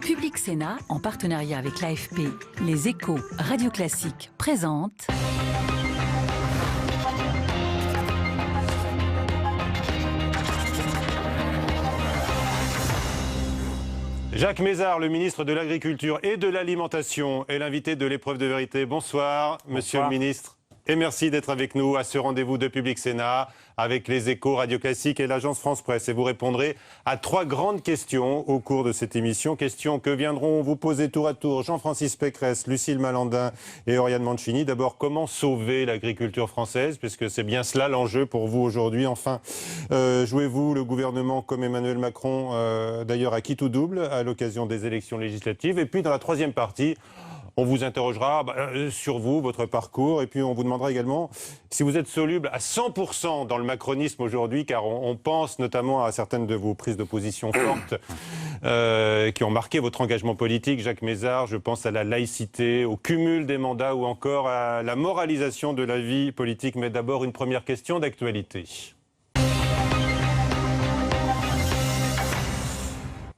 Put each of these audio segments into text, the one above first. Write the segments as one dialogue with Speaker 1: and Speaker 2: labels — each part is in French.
Speaker 1: Public Sénat, en partenariat avec l'AFP, Les Échos, Radio Classique, présente...
Speaker 2: Jacques Mézard, le ministre de l'Agriculture et de l'Alimentation, est l'invité de l'épreuve de vérité. Bonsoir, monsieur le ministre. Et merci d'être avec nous à ce rendez-vous de Public Sénat avec les Échos, Radio Classique et l'agence France Presse. Et vous répondrez à 3 grandes questions au cours de cette émission. Questions que viendront vous poser tour à tour Jean-Francis Pécresse, Lucile Malandin et Oriane Mancini. D'abord, comment sauver l'agriculture française, puisque c'est bien cela l'enjeu pour vous aujourd'hui. Enfin, jouez-vous le gouvernement comme Emmanuel Macron, d'ailleurs à quitte ou double, à l'occasion des élections législatives. Et puis dans la troisième partie, on vous interrogera sur vous, votre parcours, et puis on vous demandera également si vous êtes soluble à 100% dans le macronisme aujourd'hui, car on pense notamment à certaines de vos prises de position fortes qui ont marqué votre engagement politique, Jacques Mézard. Je pense à la laïcité, au cumul des mandats ou encore à la moralisation de la vie politique. Mais d'abord, une première question d'actualité.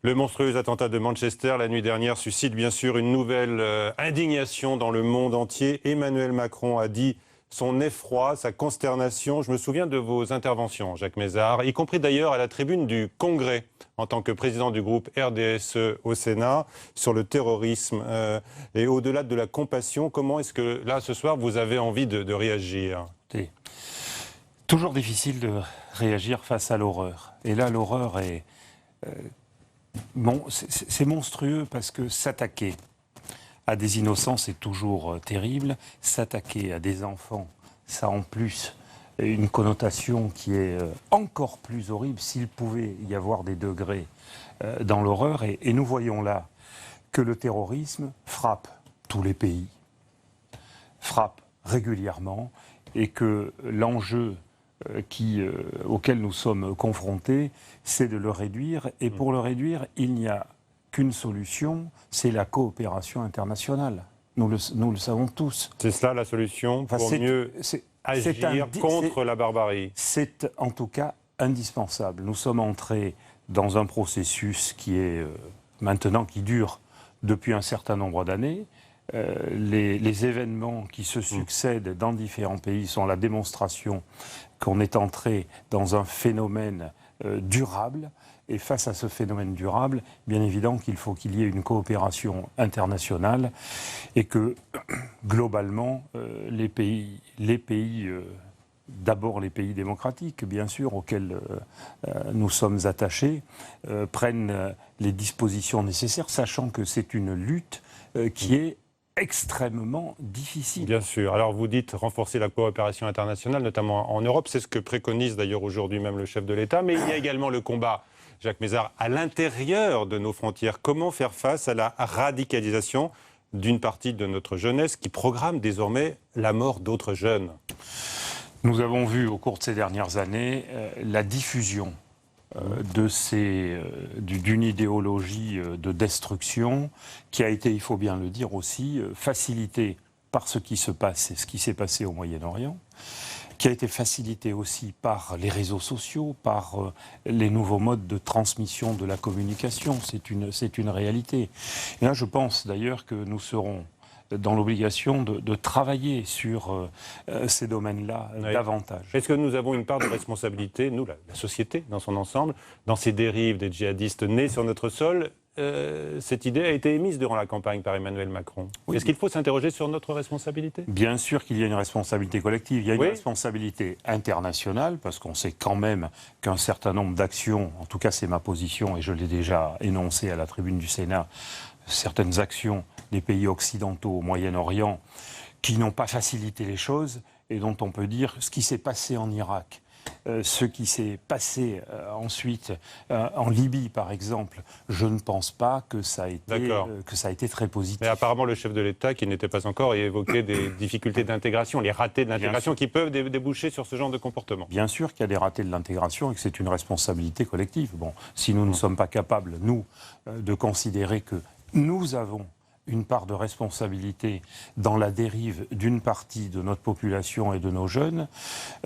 Speaker 2: Le monstrueux attentat de Manchester la nuit dernière suscite bien sûr une nouvelle indignation dans le monde entier. Emmanuel Macron a dit son effroi, sa consternation. Je me souviens de vos interventions, Jacques Mézard, y compris d'ailleurs à la tribune du Congrès, en tant que président du groupe RDSE au Sénat, sur le terrorisme. Et au-delà de la compassion, comment est-ce que là, ce soir, vous avez envie de réagir ?
Speaker 3: C'est toujours difficile de réagir face à l'horreur. Et là, l'horreur est... Bon, c'est monstrueux parce que s'attaquer à des innocents, c'est toujours terrible. S'attaquer à des enfants, ça a en plus une connotation qui est encore plus horrible, s'il pouvait y avoir des degrés dans l'horreur. Et nous voyons là que le terrorisme frappe tous les pays, frappe régulièrement, et que l'enjeu auquel nous sommes confrontés, c'est de le réduire. Et pour le réduire, il n'y a qu'une solution, c'est la coopération internationale. Nous le savons tous.
Speaker 2: C'est cela la solution pour mieux agir contre la barbarie.
Speaker 3: C'est en tout cas indispensable. Nous sommes entrés dans un processus qui est maintenant, qui dure depuis un certain nombre d'années. Les événements qui se succèdent dans différents pays sont la démonstration qu'on est entré dans un phénomène durable. Et face à ce phénomène durable, bien évidemment qu'il faut qu'il y ait une coopération internationale et que, globalement, les pays d'abord les pays démocratiques, bien sûr, auxquels nous sommes attachés, prennent les dispositions nécessaires, sachant que c'est une lutte qui est extrêmement difficile.
Speaker 2: Bien sûr. Alors vous dites renforcer la coopération internationale, notamment en Europe. C'est ce que préconise d'ailleurs aujourd'hui même le chef de l'État. Mais il y a également le combat, Jacques Mézard, à l'intérieur de nos frontières. Comment faire face à la radicalisation d'une partie de notre jeunesse qui programme désormais la mort d'autres jeunes ?
Speaker 3: Nous avons vu au cours de ces dernières années la diffusion d'une idéologie de destruction qui a été, il faut bien le dire aussi, facilitée par ce qui se passe et ce qui s'est passé au Moyen-Orient, qui a été facilitée aussi par les réseaux sociaux, par les nouveaux modes de transmission de la communication. C'est une réalité. Et là, je pense d'ailleurs que nous serons dans l'obligation de travailler sur ces domaines-là davantage.
Speaker 2: Est-ce que nous avons une part de responsabilité, nous, la société dans son ensemble, dans ces dérives des djihadistes nés sur notre sol ? Cette idée a été émise durant la campagne par Emmanuel Macron. Oui. Est-ce qu'il faut s'interroger sur notre responsabilité ?
Speaker 3: Bien sûr qu'il y a une responsabilité collective. Il y a une responsabilité internationale, parce qu'on sait quand même qu'un certain nombre d'actions, en tout cas c'est ma position et je l'ai déjà énoncé à la tribune du Sénat, certaines actions des pays occidentaux au Moyen-Orient qui n'ont pas facilité les choses et dont on peut dire ce qui s'est passé en Irak, ce qui s'est passé ensuite en Libye par exemple, je ne pense pas que ça a été très positif.
Speaker 2: Mais apparemment le chef de l'État, qui n'était pas encore, a évoqué des difficultés d'intégration, les ratés de l'intégration qui peuvent déboucher sur ce genre de comportement.
Speaker 3: Bien sûr qu'il y a des ratés de l'intégration et que c'est une responsabilité collective. Bon, si nous ne sommes pas capables, nous, de considérer que nous avons une part de responsabilité dans la dérive d'une partie de notre population et de nos jeunes,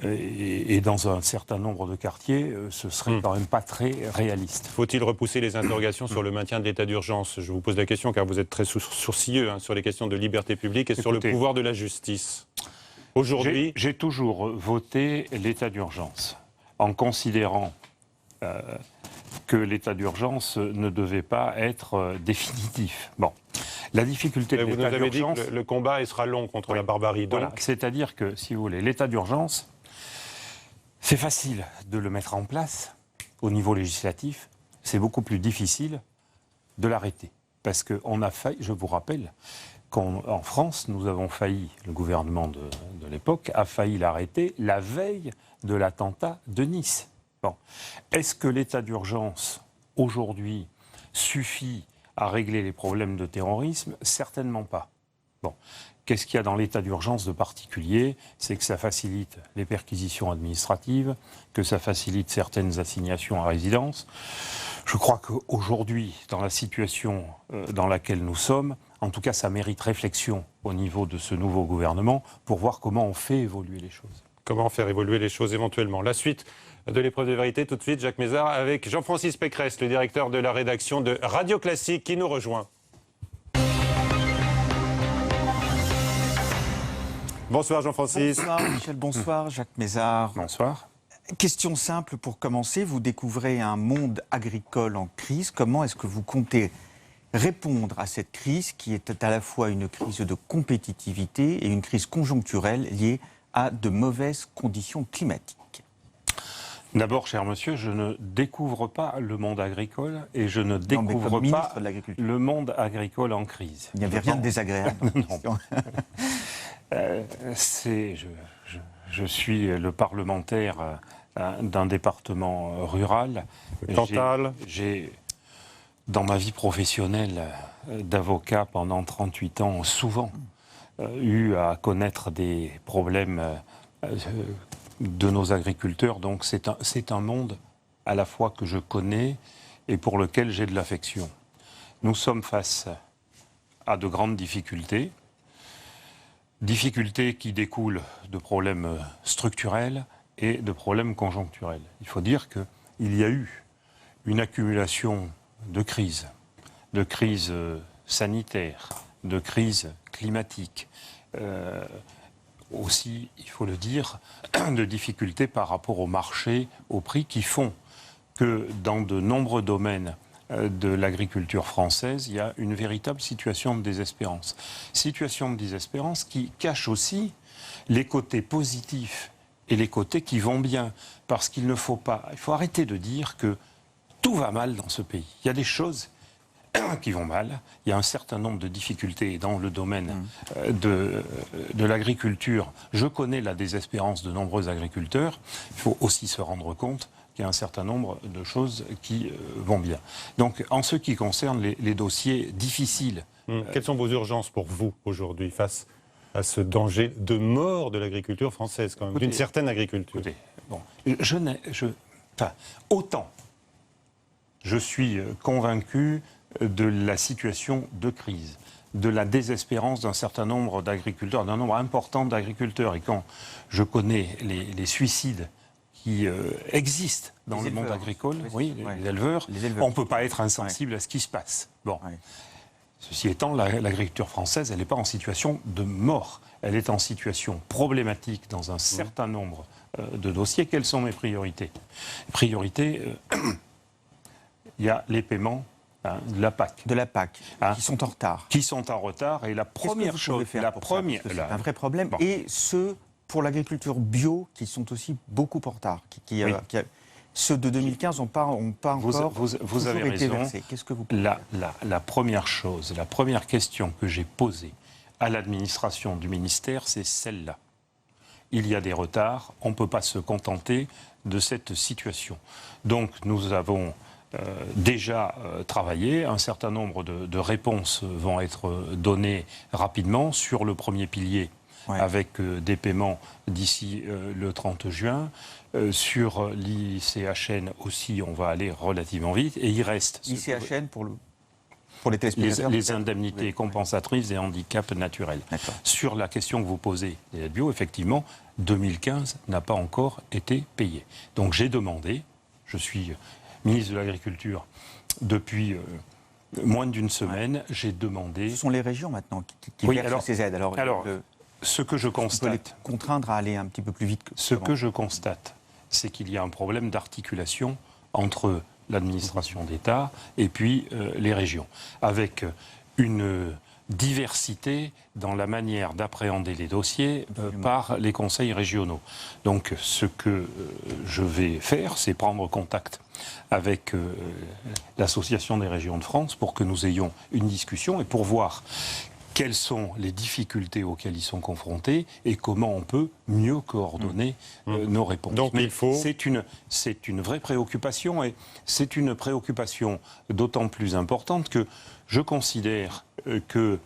Speaker 3: et dans un certain nombre de quartiers, ce serait quand même pas très réaliste.
Speaker 2: Faut-il repousser les interrogations sur le maintien de l'état d'urgence? Je vous pose la question car vous êtes très sourcilleux sur les questions de liberté publique et sur le pouvoir de la justice. Aujourd'hui,
Speaker 3: j'ai toujours voté l'état d'urgence en considérant que l'état d'urgence ne devait pas être définitif. Bon, la difficulté de l'état d'urgence... Vous nous avez dit
Speaker 2: que le combat sera long contre la barbarie.
Speaker 3: Voilà, c'est-à-dire que, si vous voulez, l'état d'urgence, c'est facile de le mettre en place au niveau législatif, c'est beaucoup plus difficile de l'arrêter. Parce qu'on a failli, je vous rappelle, qu'en France, nous avons failli, le gouvernement de l'époque a failli l'arrêter la veille de l'attentat de Nice. Bon. Est-ce que l'état d'urgence, aujourd'hui, suffit à régler les problèmes de terrorisme? Certainement pas. Bon. Qu'est-ce qu'il y a dans l'état d'urgence de particulier? C'est que ça facilite les perquisitions administratives, que ça facilite certaines assignations à résidence. Je crois qu'aujourd'hui, dans la situation dans laquelle nous sommes, en tout cas, ça mérite réflexion au niveau de ce nouveau gouvernement pour voir comment on fait évoluer les choses.
Speaker 2: Comment faire évoluer les choses éventuellement. La suite de l'épreuve de vérité, tout de suite, Jacques Mézard, avec Jean-Francis Pécresse, le directeur de la rédaction de Radio Classique, qui nous rejoint. Bonsoir Jean-Francis.
Speaker 4: Bonsoir Michel, bonsoir Jacques Mézard.
Speaker 3: Bonsoir.
Speaker 4: Question simple pour commencer, vous découvrez un monde agricole en crise. Comment est-ce que vous comptez répondre à cette crise qui est à la fois une crise de compétitivité et une crise conjoncturelle liée à de mauvaises conditions climatiques?
Speaker 3: D'abord, cher monsieur, je ne découvre pas le monde agricole et je ne découvre pas le monde agricole en crise.
Speaker 4: Il n'y avait rien de désagréable.
Speaker 3: Non. Je suis le parlementaire d'un département rural.
Speaker 2: Cantal.
Speaker 3: J'ai, dans ma vie professionnelle d'avocat pendant 38 ans, souvent eu à connaître des problèmes de nos agriculteurs. Donc c'est un monde à la fois que je connais et pour lequel j'ai de l'affection. Nous sommes face à de grandes difficultés. Difficultés qui découlent de problèmes structurels et de problèmes conjoncturels. Il faut dire qu'il y a eu une accumulation de crises sanitaires, de crises climatiques, aussi, il faut le dire, de difficultés par rapport au marché, aux prix qui font que dans de nombreux domaines de l'agriculture française, il y a une véritable situation de désespérance. Situation de désespérance qui cache aussi les côtés positifs et les côtés qui vont bien. Parce qu'il ne faut pas... Il faut arrêter de dire que tout va mal dans ce pays. Il y a des choses qui vont mal. Il y a un certain nombre de difficultés dans le domaine de l'agriculture. Je connais la désespérance de nombreux agriculteurs. Il faut aussi se rendre compte qu'il y a un certain nombre de choses qui vont bien. Donc, en ce qui concerne les dossiers difficiles...
Speaker 2: Quelles sont vos urgences pour vous aujourd'hui face à ce danger de mort de l'agriculture française, quand même, d'une certaine agriculture?
Speaker 3: Écoutez, bon, autant je suis convaincu de la situation de crise, de la désespérance d'un certain nombre d'agriculteurs, d'un nombre important d'agriculteurs. Et quand je connais les suicides qui existent dans le monde agricole, les éleveurs, on ne peut pas être insensible à ce qui se passe. Bon. Ouais. Ceci étant, l'agriculture française, elle n'est pas en situation de mort. Elle est en situation problématique dans un certain nombre de dossiers. Quelles sont mes priorités? Priorité, il y a les paiements de la PAC.
Speaker 4: De la PAC, qui sont en retard.
Speaker 3: Qui sont en retard. Et la première chose...
Speaker 4: C'est un vrai problème. Bon. Et ceux pour l'agriculture bio qui sont aussi beaucoup en retard. Ceux de 2015 n'ont pas encore
Speaker 3: vous avez
Speaker 4: été
Speaker 3: raison.
Speaker 4: versés. Qu'est-ce que vous
Speaker 3: la première chose, la première question que j'ai posée à l'administration du ministère, c'est celle-là. Il y a des retards, on ne peut pas se contenter de cette situation. Donc nous avons déjà travaillé, un certain nombre de réponses vont être données rapidement sur le premier pilier. Ouais. Avec des paiements d'ici le 30 juin. Sur l'ICHN aussi, on va aller relativement vite. Et il reste...
Speaker 4: ICHN pour Pour les téléspectateurs,
Speaker 3: les indemnités compensatrices des handicaps naturels.
Speaker 4: D'accord.
Speaker 3: Sur la question que vous posez des aides bio, effectivement, 2015 n'a pas encore été payé. Donc j'ai demandé, je suis ministre de l'Agriculture depuis moins d'une semaine, j'ai demandé...
Speaker 4: Ce sont les régions maintenant qui
Speaker 3: Oui,
Speaker 4: versent
Speaker 3: alors-
Speaker 4: ces aides. Alors,
Speaker 3: Ce que je
Speaker 4: on peut les
Speaker 3: constate,
Speaker 4: contraindre à aller un petit peu plus vite que
Speaker 3: ce que je constate, c'est qu'il y a un problème d'articulation entre l'administration d'État et puis les régions, avec une diversité dans la manière d'appréhender les dossiers par les conseils régionaux. Donc ce que je vais faire, c'est prendre contact avec l'Association des régions de France pour que nous ayons une discussion et pour voir quelles sont les difficultés auxquelles ils sont confrontés et comment on peut mieux coordonner nos réponses.
Speaker 2: Donc
Speaker 3: Mais
Speaker 2: il faut...
Speaker 3: c'est une vraie préoccupation et c'est une préoccupation d'autant plus importante que je considère que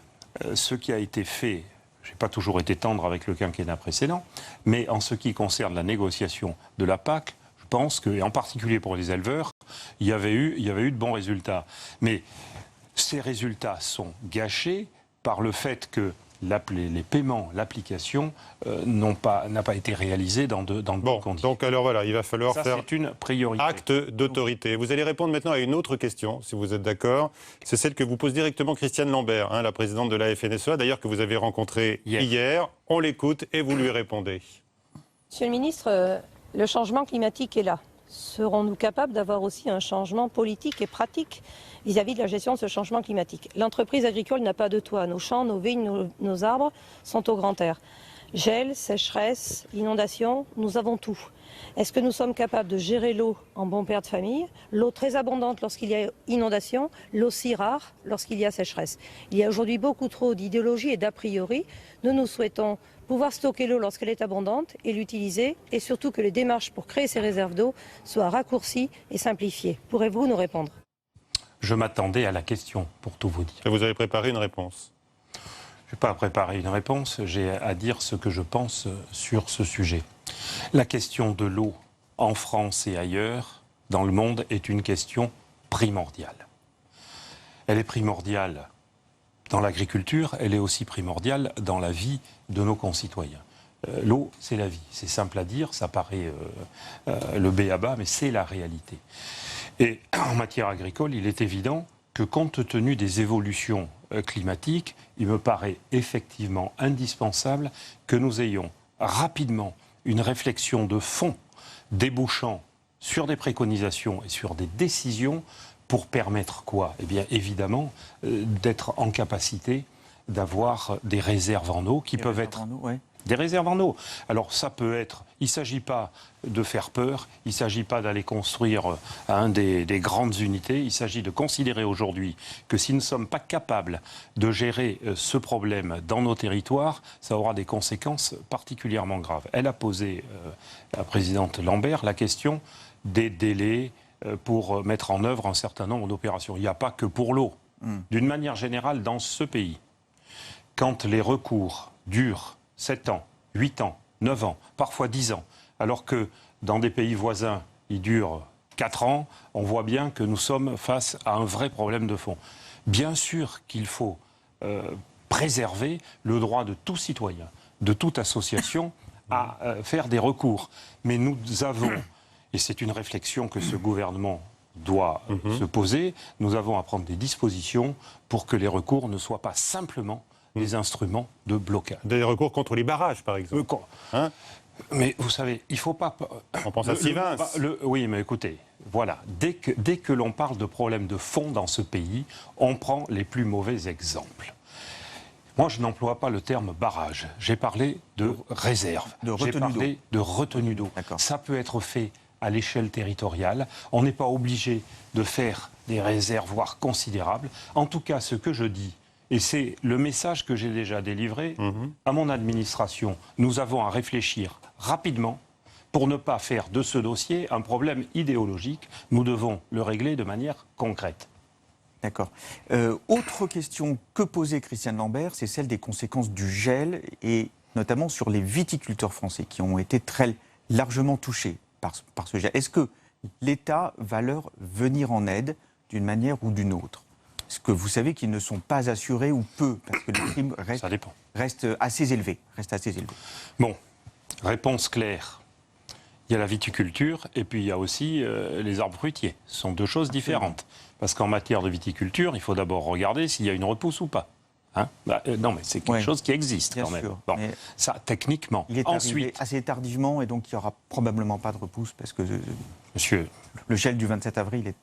Speaker 3: ce qui a été fait, je n'ai pas toujours été tendre avec le quinquennat précédent, mais en ce qui concerne la négociation de la PAC, je pense que, et en particulier pour les éleveurs, il y avait eu de bons résultats. Mais ces résultats sont gâchés par le fait que les paiements, l'application n'a pas été réalisée dans de bonnes conditions.
Speaker 2: Donc alors voilà, il va falloir
Speaker 3: Ça,
Speaker 2: faire
Speaker 3: c'est une priorité.
Speaker 2: acte d'autorité. Vous allez répondre maintenant à une autre question, si vous êtes d'accord. C'est celle que vous pose directement Christiane Lambert, la présidente de la FNSEA, d'ailleurs que vous avez rencontrée hier. On l'écoute et vous lui répondez.
Speaker 5: Monsieur le ministre, le changement climatique est là. Serons-nous capables d'avoir aussi un changement politique et pratique vis-à-vis de la gestion de ce changement climatique? L'entreprise agricole n'a pas de toit. Nos champs, nos vignes, nos arbres sont au grand air. Gel, sécheresse, inondation, nous avons tout. Est-ce que nous sommes capables de gérer l'eau en bon père de famille, l'eau très abondante lorsqu'il y a inondation, l'eau si rare lorsqu'il y a sécheresse? Il y a aujourd'hui beaucoup trop d'idéologie et d'a priori. Nous souhaitons pouvoir stocker l'eau lorsqu'elle est abondante et l'utiliser, et surtout que les démarches pour créer ces réserves d'eau soient raccourcies et simplifiées. Pourrez-vous nous répondre?
Speaker 3: Je m'attendais à la question, pour tout vous dire.
Speaker 2: Et vous avez préparé une réponse.
Speaker 3: Je n'ai pas préparé une réponse, j'ai à dire ce que je pense sur ce sujet. La question de l'eau en France et ailleurs, dans le monde, est une question primordiale. Elle est primordiale dans l'agriculture, elle est aussi primordiale dans la vie de nos concitoyens. L'eau, c'est la vie. C'est simple à dire, ça paraît le b.a.-ba, mais c'est la réalité. Et en matière agricole, il est évident que compte tenu des évolutions climatiques, il me paraît effectivement indispensable que nous ayons rapidement une réflexion de fond débouchant sur des préconisations et sur des décisions pour permettre quoi? Eh bien, évidemment, d'être en capacité d'avoir des réserves en eau qui peuvent être... Des réserves en eau. Alors ça peut être, il ne s'agit pas de faire peur, il ne s'agit pas d'aller construire des grandes unités, il s'agit de considérer aujourd'hui que si nous ne sommes pas capables de gérer ce problème dans nos territoires, ça aura des conséquences particulièrement graves. Elle a posé, la présidente Lambert, la question des délais pour mettre en œuvre un certain nombre d'opérations. Il n'y a pas que pour l'eau. D'une manière générale, dans ce pays, quand les recours durent 7 ans, 8 ans, 9 ans, parfois 10 ans, alors que dans des pays voisins, ils durent 4 ans, on voit bien que nous sommes face à un vrai problème de fond. Bien sûr qu'il faut préserver le droit de tout citoyen, de toute association, à faire des recours. Mais nous avons, et c'est une réflexion que ce gouvernement doit se poser, nous avons à prendre des dispositions pour que les recours ne soient pas simplement des instruments de blocage.
Speaker 2: Des recours contre les barrages, par exemple.
Speaker 3: Mais vous savez, il ne faut pas...
Speaker 2: On pense à Sivins.
Speaker 3: Oui, mais écoutez, voilà, dès que l'on parle de problèmes de fond dans ce pays, on prend les plus mauvais exemples. Moi, je n'emploie pas le terme barrage. J'ai parlé de réserve. J'ai parlé de retenue d'eau. Ça peut être fait à l'échelle territoriale. On n'est pas obligé de faire des réservoirs considérables. En tout cas, ce que je dis, et c'est le message que j'ai déjà délivré à mon administration, nous avons à réfléchir rapidement pour ne pas faire de ce dossier un problème idéologique. Nous devons le régler de manière concrète.
Speaker 4: D'accord. Autre question que posait Christiane Lambert, c'est celle des conséquences du gel, et notamment sur les viticulteurs français qui ont été très largement touchés par ce gel. Est-ce que l'État va leur venir en aide d'une manière ou d'une autre? Est-ce que vous savez qu'ils ne sont pas assurés ou peu? Parce que les primes
Speaker 3: Ça dépend.
Speaker 4: restent assez élevées.
Speaker 3: Bon, réponse claire. Il y a la viticulture et puis il y a aussi les arbres fruitiers. Ce sont deux choses différentes. Parce qu'en matière de viticulture, il faut d'abord regarder s'il y a une repousse ou pas. Hein? Non, mais c'est quelque chose qui existe
Speaker 4: bien
Speaker 3: quand même.
Speaker 4: sûr,
Speaker 3: Bon, ça, techniquement.
Speaker 4: Il est arrivé assez tardivement et donc il n'y aura probablement pas de repousse parce que
Speaker 3: Monsieur,
Speaker 4: le gel du 27 avril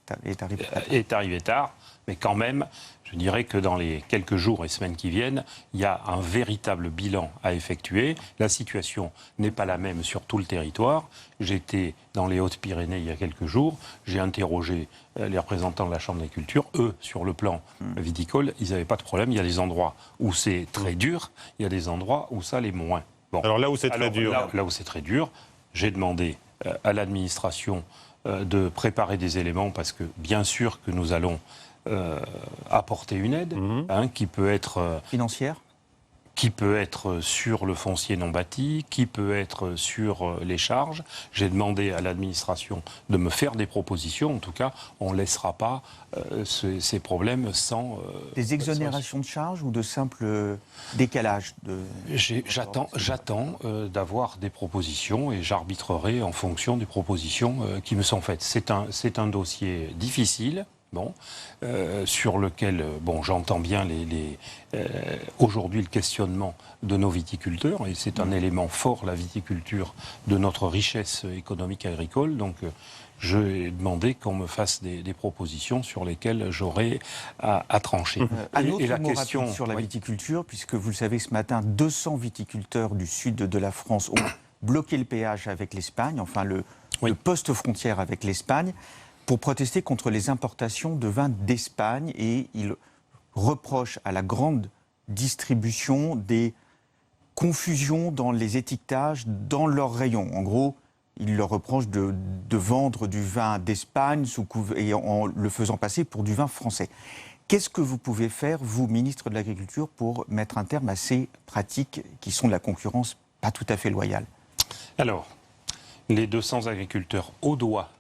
Speaker 4: est arrivé tard.
Speaker 3: Mais quand même, je dirais que dans les quelques jours et semaines qui viennent, il y a un véritable bilan à effectuer. La situation n'est pas la même sur tout le territoire. J'étais dans les Hautes-Pyrénées il y a quelques jours. J'ai interrogé les représentants de la Chambre d'agriculture. Eux, sur le plan viticole, ils n'avaient pas de problème. Il y a des endroits où c'est très dur, il y a des endroits où ça l'est moins. Bon.
Speaker 2: Alors là où c'est très dur.
Speaker 3: Là où c'est très dur, j'ai demandé à l'administration de préparer des éléments parce que bien sûr que nous allons apporter une aide qui peut être
Speaker 4: financière,
Speaker 3: qui peut être sur le foncier non bâti, qui peut être sur les charges. J'ai demandé à l'administration de me faire des propositions. En tout cas, on ne laissera pas ces problèmes sans...
Speaker 4: des exonérations de charges ou de simples décalages
Speaker 3: J'attends d'avoir des propositions et j'arbitrerai en fonction des propositions qui me sont faites. C'est un dossier difficile. Bon, sur lequel j'entends bien aujourd'hui le questionnement de nos viticulteurs, et c'est un élément fort, la viticulture, de notre richesse économique agricole. Donc, j'ai demandé qu'on me fasse des propositions sur lesquelles j'aurai à trancher.
Speaker 4: Un autre mot rapide sur la viticulture, puisque vous le savez, ce matin, 200 viticulteurs du sud de la France ont bloqué le péage avec l'Espagne, enfin le poste frontière avec l'Espagne, pour protester contre les importations de vins d'Espagne, et ils reprochent à la grande distribution des confusions dans les étiquetages dans leurs rayons. En gros, ils leur reprochent de vendre du vin d'Espagne et en le faisant passer pour du vin français. Qu'est-ce que vous pouvez faire, vous, ministre de l'Agriculture, pour mettre un terme à ces pratiques qui sont de la concurrence pas tout à fait loyale?
Speaker 3: Alors, les 200 agriculteurs audois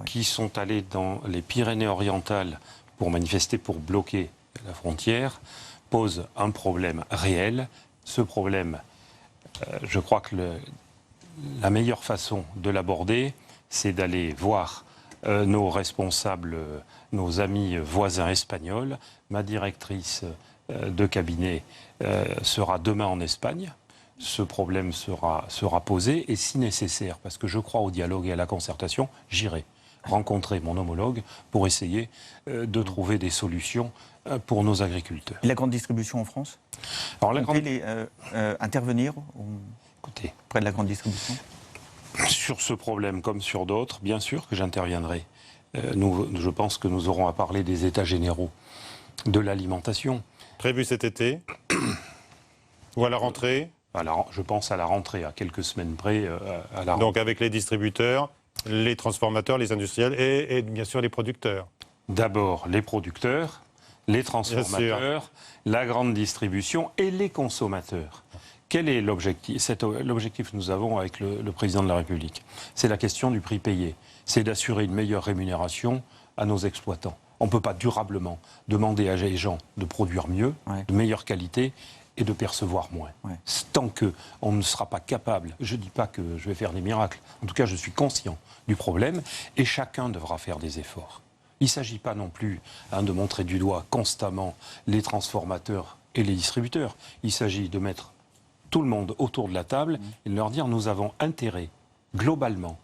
Speaker 3: qui sont allés dans les Pyrénées-Orientales pour manifester, pour bloquer la frontière, posent un problème réel. Ce problème, je crois que la meilleure façon de l'aborder, c'est d'aller voir nos responsables, nos amis voisins espagnols. Ma directrice de cabinet sera demain en Espagne. Ce problème sera posé, et si nécessaire, parce que je crois au dialogue et à la concertation, j'irai rencontrer mon homologue pour essayer de trouver des solutions pour nos agriculteurs.
Speaker 4: Et la grande distribution en France? Alors, intervenir auprès de la grande distribution?
Speaker 3: Sur ce problème comme sur d'autres, bien sûr que j'interviendrai. Je pense que nous aurons à parler des états généraux de l'alimentation.
Speaker 2: Prévu cet été ou à la rentrée?
Speaker 3: Je pense à la rentrée, à quelques semaines près.
Speaker 2: Donc avec les distributeurs, les transformateurs, les industriels et bien sûr les producteurs.
Speaker 3: D'abord les producteurs, les transformateurs, la grande distribution et les consommateurs. Quel est l'objectif? L'objectif que nous avons avec le président de la République, c'est la question du prix payé. C'est d'assurer une meilleure rémunération à nos exploitants. On ne peut pas durablement demander à les gens de produire mieux, de meilleure qualité, et de percevoir moins. Tant qu'on ne sera pas capable, je ne dis pas que je vais faire des miracles, en tout cas je suis conscient du problème, et chacun devra faire des efforts. Il ne s'agit pas non plus de montrer du doigt constamment les transformateurs et les distributeurs. Il s'agit de mettre tout le monde autour de la table et de leur dire nous avons intérêt, globalement,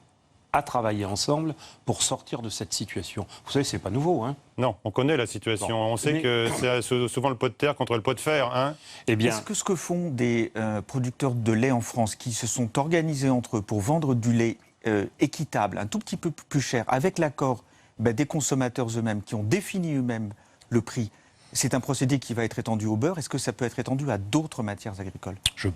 Speaker 3: à travailler ensemble pour sortir de cette situation. Vous savez, c'est pas nouveau, hein?
Speaker 2: Non, on connaît la situation. Bon, on sait que c'est souvent le pot de terre contre le pot de fer, hein?
Speaker 3: Eh bien,
Speaker 4: est-ce que ce que font des producteurs de lait en France qui se sont organisés entre eux pour vendre du lait équitable, un tout petit peu plus cher, avec l'accord des consommateurs eux-mêmes, qui ont défini eux-mêmes le prix, c'est un procédé qui va être étendu au beurre? Est-ce que ça peut être étendu à d'autres matières agricoles?
Speaker 3: Je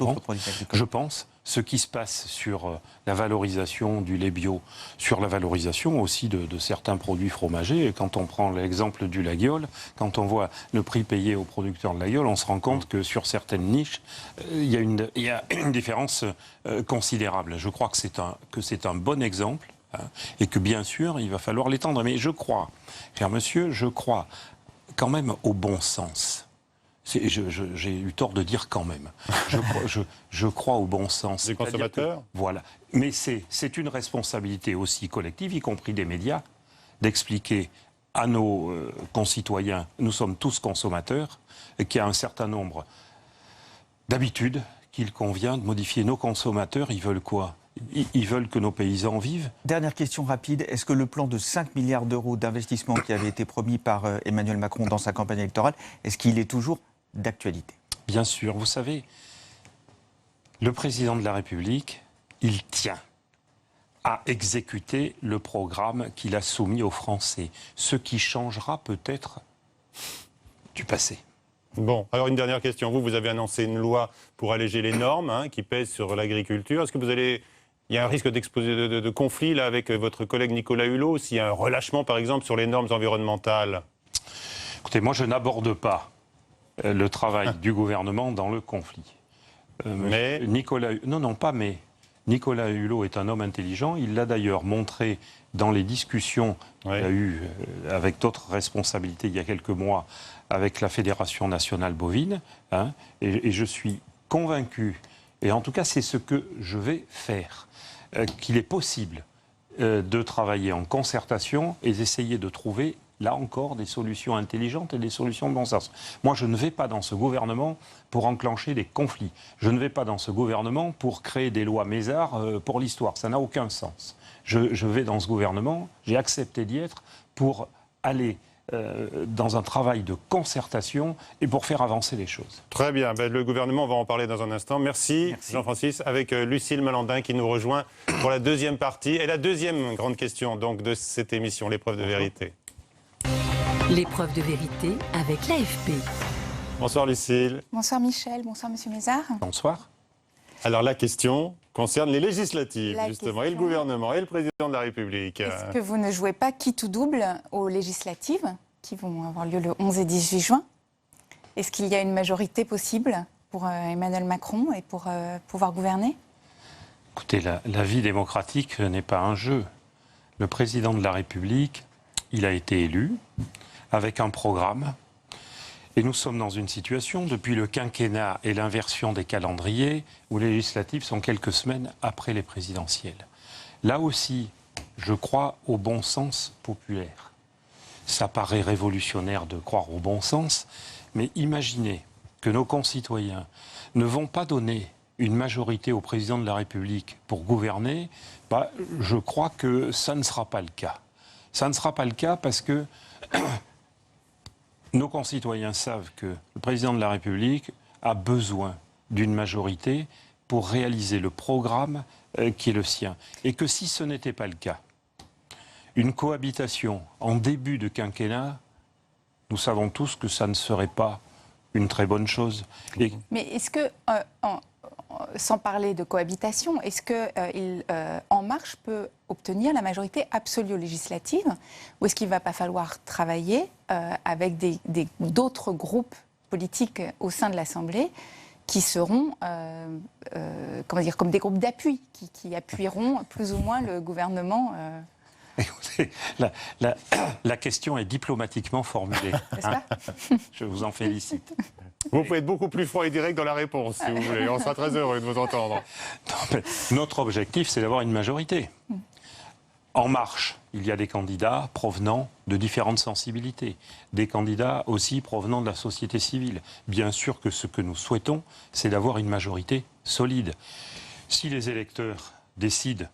Speaker 3: pense. Ce qui se passe sur la valorisation du lait bio, sur la valorisation aussi de certains produits fromagers. Et quand on prend l'exemple du laguiole, quand on voit le prix payé aux producteurs de laguiole, on se rend compte que sur certaines niches, il y a une différence considérable. Je crois que c'est un bon exemple, et que bien sûr, il va falloir l'étendre. Mais je crois, cher monsieur, quand même au bon sens. J'ai eu tort de dire quand même. Je crois au bon sens.
Speaker 2: Des consommateurs ?
Speaker 3: Voilà. Mais c'est une responsabilité aussi collective, y compris des médias, d'expliquer à nos concitoyens, nous sommes tous consommateurs, et qu'il y a un certain nombre d'habitudes qu'il convient de modifier. Nos consommateurs, ils veulent quoi ? Ils veulent que nos paysans vivent.
Speaker 4: Dernière question rapide. Est-ce que le plan de 5 milliards d'euros d'investissement qui avait été promis par Emmanuel Macron dans sa campagne électorale, est-ce qu'il est toujours d'actualité ?
Speaker 3: Bien sûr. Vous savez, le président de la République, il tient à exécuter le programme qu'il a soumis aux Français, ce qui changera peut-être du passé.
Speaker 2: Bon, alors une dernière question. Vous avez annoncé une loi pour alléger les normes qui pèsent sur l'agriculture. Est-ce que vous allez... Il y a un risque de conflit là, avec votre collègue Nicolas Hulot, s'il y a un relâchement, par exemple, sur les normes environnementales ?
Speaker 3: Écoutez, moi, je n'aborde pas le travail du gouvernement dans le conflit.
Speaker 2: Mais...
Speaker 3: Nicolas Hulot est un homme intelligent. Il l'a d'ailleurs montré dans les discussions qu'il a eues avec d'autres responsabilités il y a quelques mois avec la Fédération nationale bovine. Et je suis convaincu, et en tout cas c'est ce que je vais faire, qu'il est possible de travailler en concertation et d'essayer de trouver, là encore, des solutions intelligentes et des solutions de bon sens. Moi, je ne vais pas dans ce gouvernement pour enclencher des conflits. Je ne vais pas dans ce gouvernement pour créer des lois Mézard pour l'histoire. Ça n'a aucun sens. Je vais dans ce gouvernement, j'ai accepté d'y être pour aller dans un travail de concertation et pour faire avancer les choses.
Speaker 2: Très bien. Le gouvernement, on va en parler dans un instant. Merci. Jean-Francis, avec Lucille Malandin qui nous rejoint pour la deuxième partie et la deuxième grande question donc, de cette émission, l'épreuve de vérité.
Speaker 1: L'épreuve de vérité avec l'AFP.
Speaker 2: Bonsoir Lucille.
Speaker 6: Bonsoir Michel, bonsoir Monsieur Mézard.
Speaker 3: Bonsoir.
Speaker 2: Alors la question concerne les législatives, justement, et le gouvernement, et le président de la République.
Speaker 6: Est-ce que vous ne jouez pas qui tout double aux législatives qui vont avoir lieu le 11 et 18 juin ? Est-ce qu'il y a une majorité possible pour Emmanuel Macron et pour pouvoir gouverner ?
Speaker 3: Écoutez, la vie démocratique n'est pas un jeu. Le président de la République, il a été élu avec un programme. Et nous sommes dans une situation, depuis le quinquennat et l'inversion des calendriers, où les législatives sont quelques semaines après les présidentielles. Là aussi, je crois au bon sens populaire. Ça paraît révolutionnaire de croire au bon sens, mais imaginez que nos concitoyens ne vont pas donner une majorité au président de la République pour gouverner, je crois que ça ne sera pas le cas. Ça ne sera pas le cas parce que nos concitoyens savent que le président de la République a besoin d'une majorité pour réaliser le programme qui est le sien. Et que si ce n'était pas le cas, une cohabitation en début de quinquennat, nous savons tous que ça ne serait pas une très bonne chose.
Speaker 6: Mais est-ce que, sans parler de cohabitation, est-ce que En Marche peut obtenir la majorité absolue aux législatives, ou est-ce qu'il ne va pas falloir travailler avec d'autres groupes politiques au sein de l'Assemblée qui seront comme des groupes d'appui, qui appuieront plus ou moins le gouvernement
Speaker 3: Écoutez, la question est diplomatiquement formulée. Je vous en félicite.
Speaker 2: Vous pouvez être beaucoup plus franc et direct dans la réponse, si vous voulez. On sera très heureux de vous entendre.
Speaker 3: Non, notre objectif, c'est d'avoir une majorité. En Marche, il y a des candidats provenant de différentes sensibilités, des candidats aussi provenant de la société civile. Bien sûr que ce que nous souhaitons, c'est d'avoir une majorité solide. Si les électeurs décident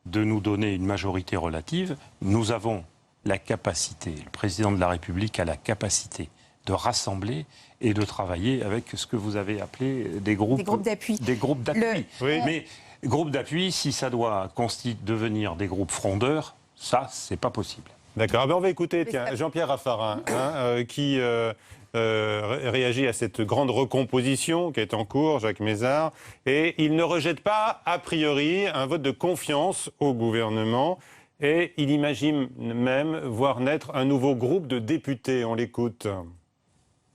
Speaker 3: de nous donner une majorité relative, nous avons la capacité, le président de la République a la capacité de rassembler et de travailler avec ce que vous avez appelé des groupes
Speaker 6: d'appui.
Speaker 3: Des groupes d'appui.
Speaker 2: Oui.
Speaker 3: Mais groupes d'appui, si ça doit devenir des groupes frondeurs, ça, c'est pas possible.
Speaker 2: D'accord. On va écouter Jean-Pierre Raffarin, qui réagit à cette grande recomposition qui est en cours, Jacques Mézard, et il ne rejette pas, a priori, un vote de confiance au gouvernement, et il imagine même voir naître un nouveau groupe de députés. On l'écoute.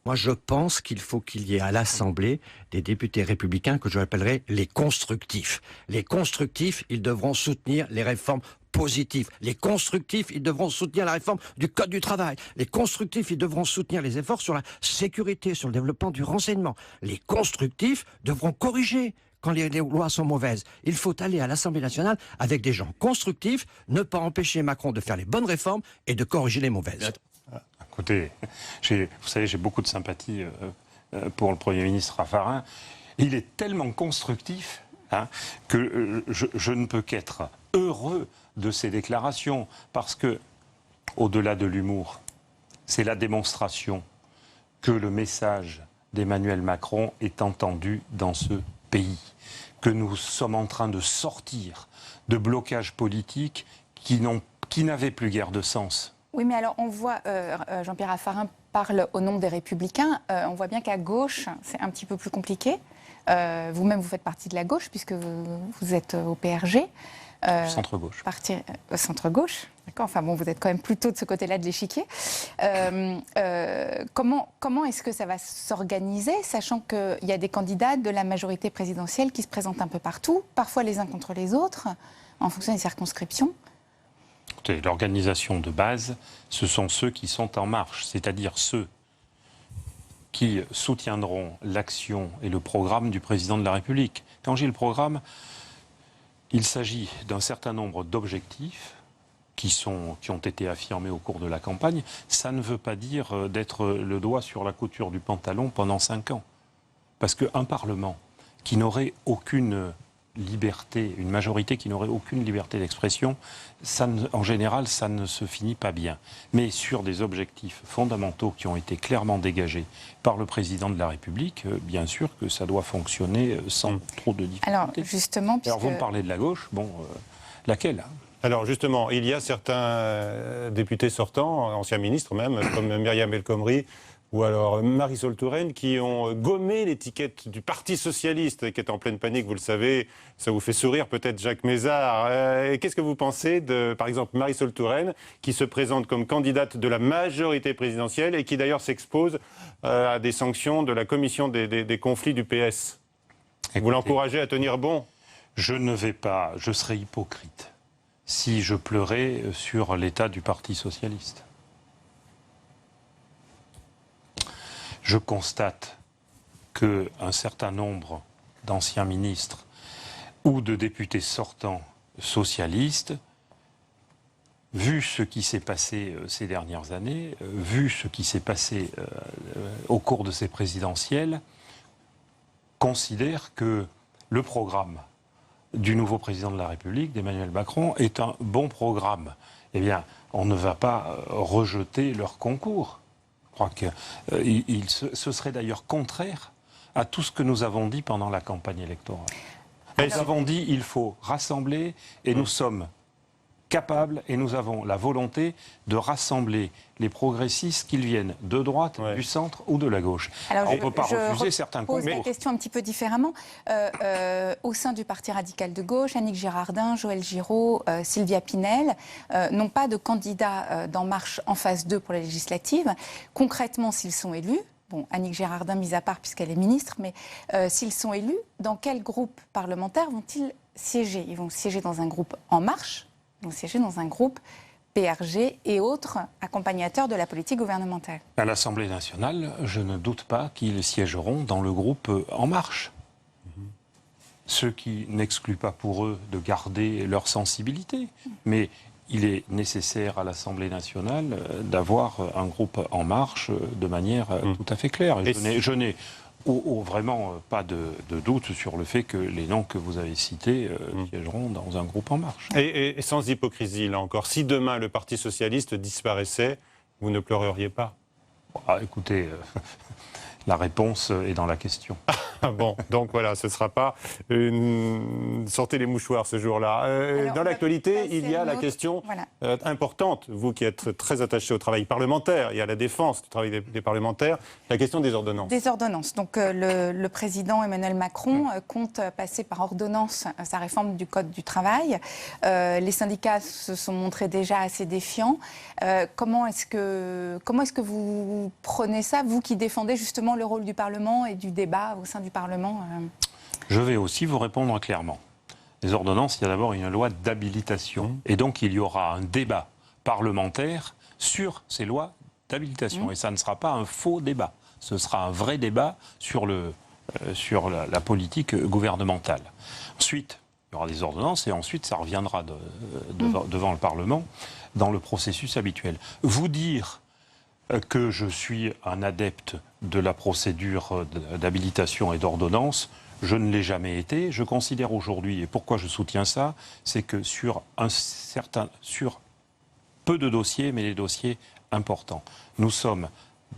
Speaker 7: Moi, je pense qu'il faut qu'il y ait à l'Assemblée des députés républicains que je appellerais les constructifs. Les constructifs, ils devront soutenir les réformes positifs. Les constructifs, ils devront soutenir la réforme du Code du travail. Les constructifs, ils devront soutenir les efforts sur la sécurité, sur le développement du renseignement. Les constructifs devront corriger quand les lois sont mauvaises. Il faut aller à l'Assemblée nationale avec des gens constructifs, ne pas empêcher Macron de faire les bonnes réformes et de corriger les mauvaises.
Speaker 3: Écoutez, vous savez, j'ai beaucoup de sympathie pour le Premier ministre Raffarin. Il est tellement constructif que je ne peux qu'être heureux de ces déclarations, parce que, au-delà de l'humour, c'est la démonstration que le message d'Emmanuel Macron est entendu dans ce pays, que nous sommes en train de sortir de blocages politiques qui n'avaient plus guère de sens.
Speaker 6: Oui, mais alors on voit, Jean-Pierre Raffarin parle au nom des Républicains, on voit bien qu'à gauche, c'est un petit peu plus compliqué. Vous-même, vous faites partie de la gauche, puisque vous êtes au PRG.
Speaker 3: Centre-gauche.
Speaker 6: Centre-gauche, d'accord. Enfin bon, vous êtes quand même plutôt de ce côté-là de l'échiquier. Comment est-ce que ça va s'organiser, sachant qu'il y a des candidats de la majorité présidentielle qui se présentent un peu partout, parfois les uns contre les autres, en fonction des circonscriptions?
Speaker 3: Écoutez, l'organisation de base, ce sont ceux qui sont en marche, c'est-à-dire ceux qui soutiendront l'action et le programme du président de la République. Quand j'ai le programme, il s'agit d'un certain nombre d'objectifs qui ont été affirmés au cours de la campagne. Ça ne veut pas dire d'être le doigt sur la couture du pantalon pendant 5 ans. Parce qu'un Parlement qui n'aurait aucune liberté, une majorité qui n'aurait aucune liberté d'expression, en général, ça ne se finit pas bien. Mais sur des objectifs fondamentaux qui ont été clairement dégagés par le président de la République, bien sûr que ça doit fonctionner sans trop de difficultés.
Speaker 6: Alors, justement,
Speaker 3: Alors, vous me parlez de la gauche, laquelle?
Speaker 2: Alors justement, il y a certains députés sortants, anciens ministres même, comme Myriam El Khomri ou alors Marisol Touraine, qui ont gommé l'étiquette du Parti Socialiste, qui est en pleine panique, vous le savez. Ça vous fait sourire peut-être, Jacques Mézard. Qu'est-ce que vous pensez de, par exemple, Marisol Touraine, qui se présente comme candidate de la majorité présidentielle et qui d'ailleurs s'expose à des sanctions de la commission des conflits du PS? Vous l'encouragez à tenir bon?
Speaker 3: Je serais hypocrite si je pleurais sur l'état du Parti Socialiste. Je constate qu'un certain nombre d'anciens ministres ou de députés sortants socialistes, vu ce qui s'est passé ces dernières années, vu ce qui s'est passé au cours de ces présidentielles, considèrent que le programme du nouveau président de la République, d'Emmanuel Macron, est un bon programme. Eh bien, on ne va pas rejeter leur concours. Je crois que ce serait d'ailleurs contraire à tout ce que nous avons dit pendant la campagne électorale. Nous avons dit qu'il faut rassembler, et nous sommes capables, et nous avons la volonté de rassembler les progressistes, qu'ils viennent de droite, du centre ou de la gauche.
Speaker 6: Alors,
Speaker 3: on ne peut pas refuser certains concours.
Speaker 6: Je pose la question un petit peu différemment. Au sein du Parti radical de gauche, Annick Girardin, Joël Giraud, Sylvia Pinel n'ont pas de candidats d'En Marche en phase 2 pour les législatives. Concrètement, s'ils sont élus, bon, Annick Girardin mise à part puisqu'elle est ministre, mais s'ils sont élus, dans quel groupe parlementaire vont-ils siéger? Ils vont siéger dans un groupe En Marche, ils vont siéger dans un groupe PRG et autres accompagnateurs de la politique gouvernementale.
Speaker 3: À l'Assemblée nationale, je ne doute pas qu'ils siégeront dans le groupe En Marche. Ce qui n'exclut pas pour eux de garder leur sensibilité. Mais il est nécessaire à l'Assemblée nationale d'avoir un groupe En Marche de manière tout à fait claire. Et je n'ai vraiment pas de doute sur le fait que les noms que vous avez cités siégeront dans un groupe En Marche.
Speaker 2: Et sans hypocrisie, là encore, si demain le Parti Socialiste disparaissait, vous ne pleureriez pas?
Speaker 3: Écoutez, la réponse est dans la question.
Speaker 2: Bon, donc voilà, ce ne sera pas sortez les mouchoirs ce jour-là. Dans l'actualité, il y a la question importante, vous qui êtes très attaché au travail parlementaire, il y a la défense du travail des parlementaires, la question des ordonnances.
Speaker 6: Des ordonnances. Donc le président Emmanuel Macron compte passer par ordonnance sa réforme du Code du travail. Les syndicats se sont montrés déjà assez défiants. Comment est-ce que vous prenez ça, vous qui défendez justement le rôle du Parlement et du débat au sein du Parlement?
Speaker 3: Je vais aussi vous répondre clairement. Les ordonnances, il y a d'abord une loi d'habilitation. Et donc, il y aura un débat parlementaire sur ces lois d'habilitation. Et ça ne sera pas un faux débat. Ce sera un vrai débat sur la politique gouvernementale. Ensuite, il y aura des ordonnances et ensuite, ça reviendra devant le Parlement dans le processus habituel. Vous dire que je suis un adepte de la procédure d'habilitation et d'ordonnance, je ne l'ai jamais été. Je considère aujourd'hui, et pourquoi je soutiens ça, c'est que sur peu de dossiers, mais les dossiers importants, nous sommes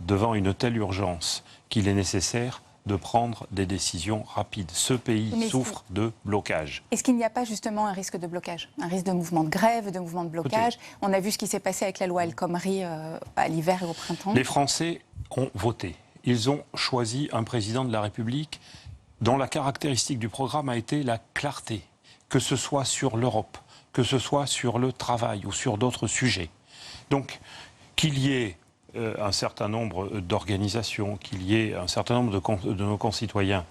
Speaker 3: devant une telle urgence qu'il est nécessaire de prendre des décisions rapides. Ce pays souffre de blocage.
Speaker 6: Est-ce qu'il n'y a pas justement un risque de blocage? Un risque de mouvement de grève, de mouvement de blocage?
Speaker 3: Écoutez,
Speaker 6: on a vu ce qui s'est passé avec la loi El Khomri à l'hiver et au printemps.
Speaker 3: Les Français ont voté. Ils ont choisi un président de la République dont la caractéristique du programme a été la clarté, que ce soit sur l'Europe, que ce soit sur le travail ou sur d'autres sujets. Donc, qu'il y ait un certain nombre d'organisations, qu'il y ait un certain nombre de nos concitoyens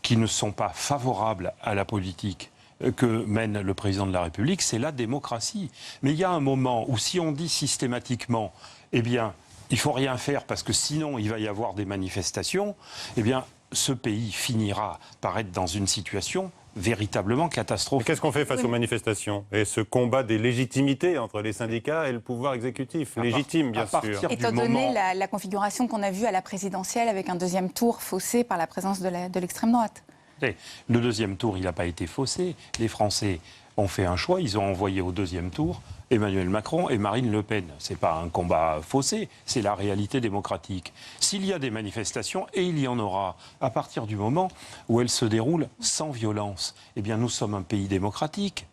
Speaker 3: qui ne sont pas favorables à la politique que mène le président de la République, c'est la démocratie. Mais il y a un moment où si on dit systématiquement, eh bien, il ne faut rien faire parce que sinon il va y avoir des manifestations, eh bien, ce pays finira par être dans une situation véritablement catastrophique.
Speaker 2: Qu'est-ce qu'on fait face aux manifestations et ce combat des légitimités entre les syndicats et le pouvoir exécutif? Légitime, bien sûr.
Speaker 6: Étant donné la configuration qu'on a vue à la présidentielle avec un deuxième tour faussé par la présence de l'extrême droite.
Speaker 3: Le deuxième tour, il n'a pas été faussé. Les Français ont fait un choix. Ils ont envoyé au deuxième tour Emmanuel Macron et Marine Le Pen. Ce n'est pas un combat faussé, c'est la réalité démocratique. S'il y a des manifestations, et il y en aura, à partir du moment où elles se déroulent sans violence, eh bien nous sommes un pays démocratique.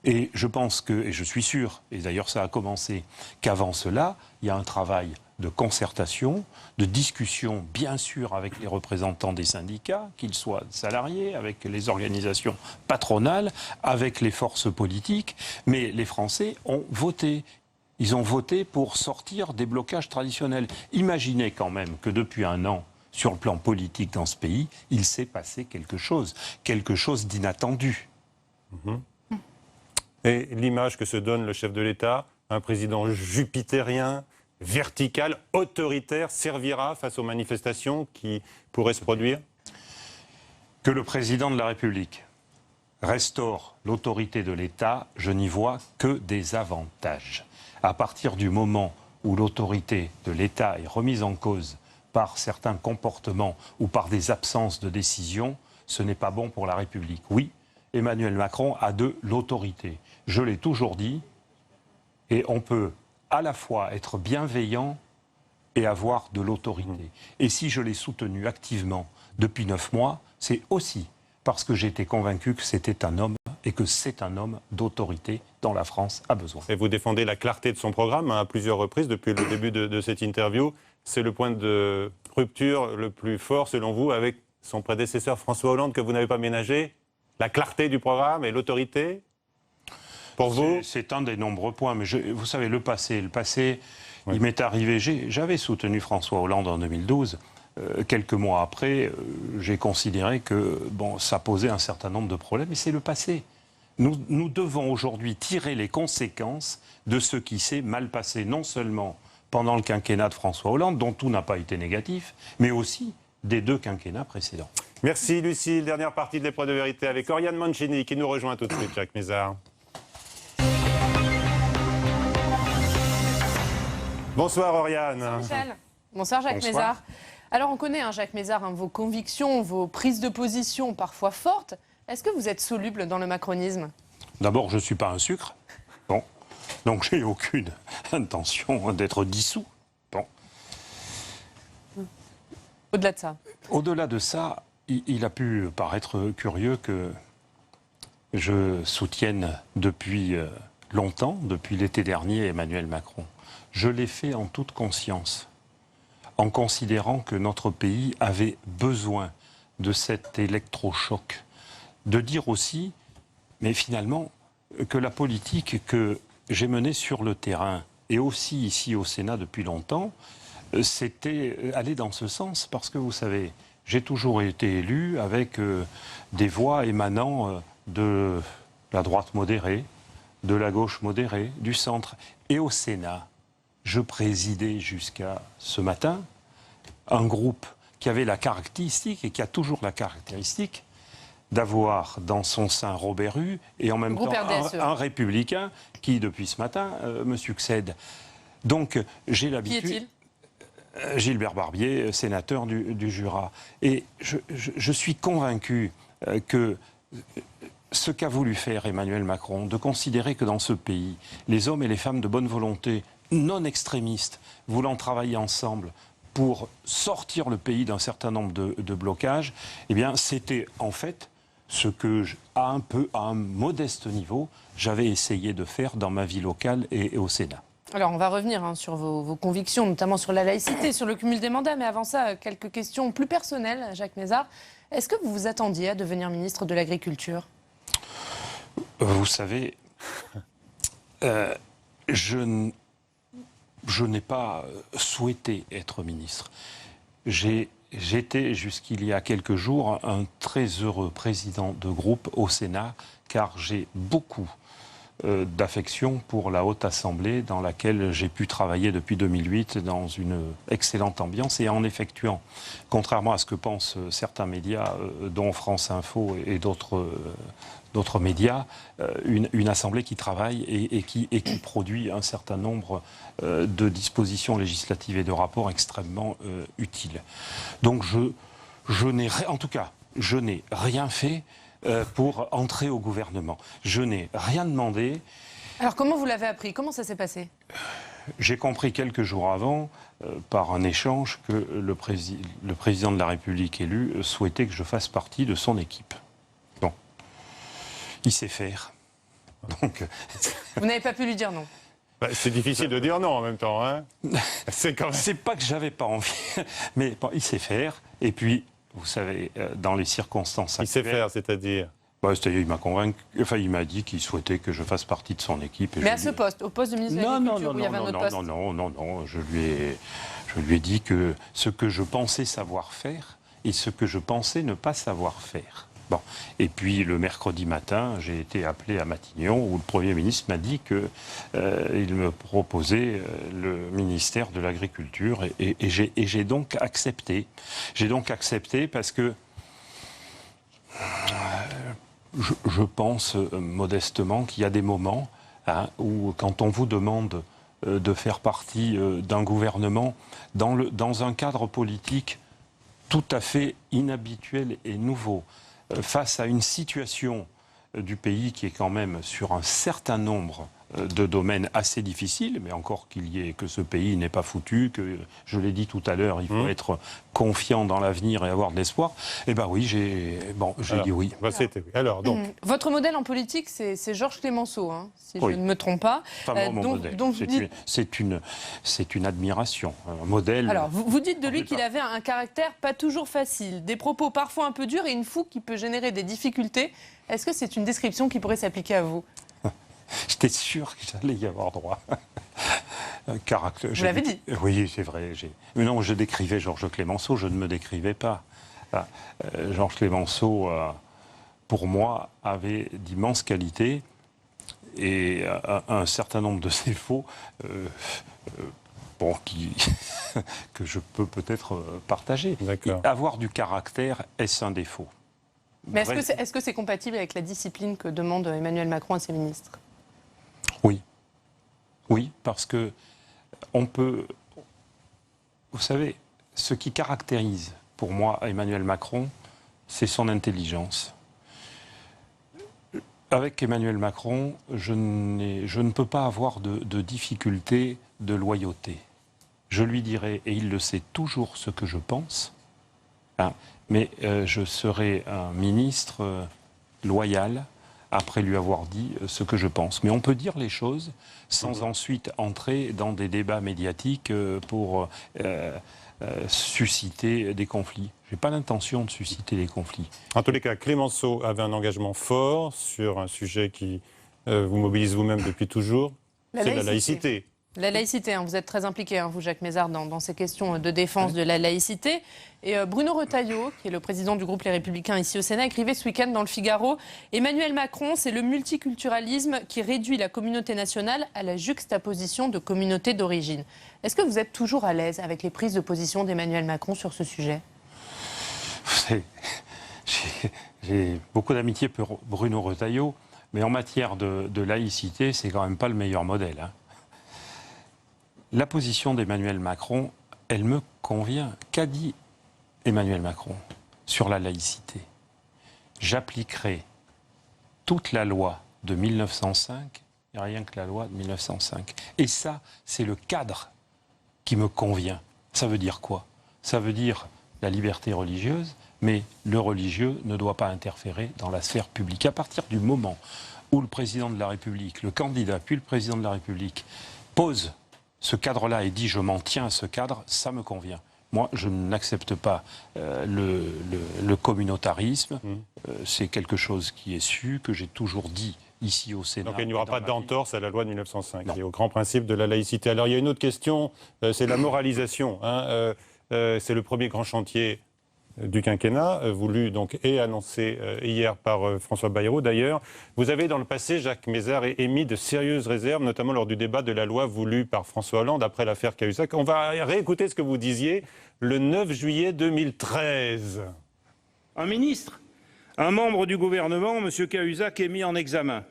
Speaker 3: Et je pense que, et je suis sûr, et d'ailleurs ça a commencé, qu'avant cela, il y a un travail de concertation, de discussion, bien sûr, avec les représentants des syndicats, qu'ils soient salariés, avec les organisations patronales, avec les forces politiques. Mais les Français ont voté. Ils ont voté pour sortir des blocages traditionnels. Imaginez quand même que depuis un an, sur le plan politique dans ce pays, il s'est passé quelque chose d'inattendu.
Speaker 2: Et l'image que se donne le chef de l'État, un président jupitérien, vertical, autoritaire, servira face aux manifestations qui pourraient se produire?
Speaker 3: Que le président de la République restaure l'autorité de l'État, je n'y vois que des avantages. À partir du moment où l'autorité de l'État est remise en cause par certains comportements ou par des absences de décision, ce n'est pas bon pour la République. Oui, Emmanuel Macron a de l'autorité. Je l'ai toujours dit, et on peut à la fois être bienveillant et avoir de l'autorité. Et si je l'ai soutenu activement depuis 9 mois, c'est aussi parce que j'étais convaincu que c'était un homme et que c'est un homme d'autorité dont la France a besoin.
Speaker 2: Et vous défendez la clarté de son programme à plusieurs reprises depuis le début de cette interview. C'est le point de rupture le plus fort, selon vous, avec son prédécesseur François Hollande, que vous n'avez pas ménagé? La clarté du programme et l'autorité? Pour vous?
Speaker 3: C'est un des nombreux points, mais vous savez, le passé, oui. Il m'est arrivé, j'avais soutenu François Hollande en 2012. Quelques mois après, j'ai considéré que ça posait un certain nombre de problèmes, et c'est le passé. Nous devons aujourd'hui tirer les conséquences de ce qui s'est mal passé, non seulement pendant le quinquennat de François Hollande, dont tout n'a pas été négatif, mais aussi des 2 quinquennats précédents.
Speaker 2: Merci Lucille. Dernière partie de l'épreuve de vérité avec Oriane Mancini qui nous rejoint tout de suite, Jacques Mézard. Bonsoir Oriane.
Speaker 8: Bonsoir Michel. Bonsoir Jacques Mézard. Alors on connaît Jacques Mézard, vos convictions, vos prises de position parfois fortes. Est-ce que vous êtes soluble dans le macronisme?
Speaker 3: D'abord, je ne suis pas un sucre. Bon. Donc j'ai aucune intention d'être dissous. Bon.
Speaker 8: Au-delà de ça?
Speaker 3: Au-delà de ça, il a pu paraître curieux que je soutienne depuis longtemps, depuis l'été dernier, Emmanuel Macron. Je l'ai fait en toute conscience, en considérant que notre pays avait besoin de cet électrochoc. De dire aussi, mais finalement, que la politique que j'ai menée sur le terrain, et aussi ici au Sénat depuis longtemps, c'était aller dans ce sens, parce que vous savez, j'ai toujours été élu avec des voix émanant de la droite modérée, de la gauche modérée, du centre. Et au Sénat, je présidais jusqu'à ce matin un groupe qui avait la caractéristique, et qui a toujours la caractéristique, d'avoir dans son sein Robert Hue et en même temps un républicain qui, depuis ce matin, me succède. Donc, j'ai l'habitude...
Speaker 8: Qui est-il ?
Speaker 3: Gilbert Barbier, sénateur du Jura. Et je suis convaincu que ce qu'a voulu faire Emmanuel Macron, de considérer que dans ce pays, les hommes et les femmes de bonne volonté, non extrémistes, voulant travailler ensemble pour sortir le pays d'un certain nombre de blocages, eh bien, c'était en fait ce que, à un modeste niveau, j'avais essayé de faire dans ma vie locale et au Sénat.
Speaker 8: Alors, on va revenir sur vos convictions, notamment sur la laïcité, sur le cumul des mandats. Mais avant ça, quelques questions plus personnelles, Jacques Mézard. Est-ce que vous vous attendiez à devenir ministre de l'Agriculture ?
Speaker 3: Vous savez, je n'ai pas souhaité être ministre. J'étais, jusqu'il y a quelques jours, un très heureux président de groupe au Sénat, car j'ai beaucoup d'affection pour la Haute Assemblée, dans laquelle j'ai pu travailler depuis 2008 dans une excellente ambiance et en effectuant, contrairement à ce que pensent certains médias, dont France Info et d'autres médias, une assemblée qui travaille et qui produit un certain nombre de dispositions législatives et de rapports extrêmement utiles. Donc je n'ai rien fait pour entrer au gouvernement. Je n'ai rien demandé.
Speaker 8: Alors comment vous l'avez appris ? Comment ça s'est passé ?
Speaker 3: J'ai compris quelques jours avant, par un échange, que le président de la République élu souhaitait que je fasse partie de son équipe. Bon. Il sait faire. Donc...
Speaker 8: Vous n'avez pas pu lui dire non ?
Speaker 2: C'est difficile de dire non en même temps. Hein. C'est
Speaker 3: pas que j'avais pas envie, mais bon, il sait faire. Et puis, vous savez, dans les circonstances actuelles...
Speaker 2: Il sait faire, c'est-à-dire
Speaker 3: c'est-à-dire, il m'a convaincu, il m'a dit qu'il souhaitait que je fasse partie de son équipe. Et
Speaker 8: mais à ce poste, au poste de ministre de l'Agriculture, où il y avait un autre poste ?
Speaker 3: Non, je lui ai dit que ce que je pensais savoir faire et ce que je pensais ne pas savoir faire. Bon. Et puis le mercredi matin, j'ai été appelé à Matignon où le Premier ministre m'a dit qu'il me proposait le ministère de l'Agriculture et j'ai donc accepté. J'ai donc accepté parce que je pense modestement qu'il y a des moments où quand on vous demande de faire partie d'un gouvernement dans un cadre politique tout à fait inhabituel et nouveau, face à une situation du pays qui est quand même sur un certain nombre de domaines assez difficiles, mais encore que ce pays n'est pas foutu, que je l'ai dit tout à l'heure, il faut être confiant dans l'avenir et avoir de l'espoir. Eh bien oui, j'ai dit oui.
Speaker 2: Alors, donc.
Speaker 8: Votre modèle en politique, c'est Georges Clemenceau, si je ne me trompe pas.
Speaker 3: Enfin, mon modèle. C'est une admiration, un modèle.
Speaker 8: Alors, vous dites de lui qu'il avait un caractère pas toujours facile, des propos parfois un peu durs et une fougue qui peut générer des difficultés. Est-ce que c'est une description qui pourrait s'appliquer à vous ?
Speaker 3: J'étais sûr que j'allais y avoir droit.
Speaker 8: Vous l'avez dit.
Speaker 3: Oui, c'est vrai. Mais non, je décrivais Georges Clemenceau, je ne me décrivais pas. Georges Clemenceau, pour moi, avait d'immenses qualités et un certain nombre de défauts que je peux peut-être partager. Avoir du caractère, est-ce un défaut ?
Speaker 8: Mais est-ce que c'est compatible avec la discipline que demande Emmanuel Macron à ses ministres ?
Speaker 3: Oui. Oui, parce que on peut... Vous savez, ce qui caractérise pour moi Emmanuel Macron, c'est son intelligence. Avec Emmanuel Macron, je ne peux pas avoir de difficulté de loyauté. Je lui dirai, et il le sait toujours, ce que je pense, mais je serai un ministre loyal après lui avoir dit ce que je pense. Mais on peut dire les choses sans ensuite entrer dans des débats médiatiques pour susciter des conflits. Je n'ai pas l'intention de susciter des conflits.
Speaker 2: En tous les cas, Clemenceau avait un engagement fort sur un sujet qui vous mobilise vous-même depuis toujours, c'est la laïcité.
Speaker 8: La laïcité, vous êtes très impliqué, vous, Jacques Mézard, dans ces questions de défense de la laïcité. Et Bruno Retailleau, qui est le président du groupe Les Républicains ici au Sénat, écrivait ce week-end dans le Figaro « Emmanuel Macron, c'est le multiculturalisme qui réduit la communauté nationale à la juxtaposition de communautés d'origine ». Est-ce que vous êtes toujours à l'aise avec les prises de position d'Emmanuel Macron sur ce sujet ?
Speaker 3: J'ai beaucoup d'amitié pour Bruno Retailleau, mais en matière de laïcité, c'est quand même pas le meilleur modèle. La position d'Emmanuel Macron, elle me convient. Qu'a dit Emmanuel Macron sur la laïcité? J'appliquerai toute la loi de 1905, et rien que la loi de 1905. Et ça, c'est le cadre qui me convient. Ça veut dire quoi? Ça veut dire la liberté religieuse, mais le religieux ne doit pas interférer dans la sphère publique. À partir du moment où le président de la République, le candidat, puis le président de la République, pose ce cadre-là et dit « je m'en tiens à ce cadre », ça me convient. Moi, je n'accepte pas le communautarisme. C'est quelque chose qui est su, que j'ai toujours dit ici au Sénat.
Speaker 2: Donc il n'y aura pas d'entorse à la loi de 1905 et au grand principe de la laïcité. Alors il y a une autre question, c'est la moralisation. C'est le premier grand chantier du quinquennat, voulu donc et annoncé hier par François Bayrou d'ailleurs. Vous avez dans le passé, Jacques Mézard, émis de sérieuses réserves, notamment lors du débat de la loi voulue par François Hollande après l'affaire Cahuzac. On va réécouter ce que vous disiez le 9 juillet 2013.
Speaker 9: Un ministre, un membre du gouvernement, M. Cahuzac, est mis en examen.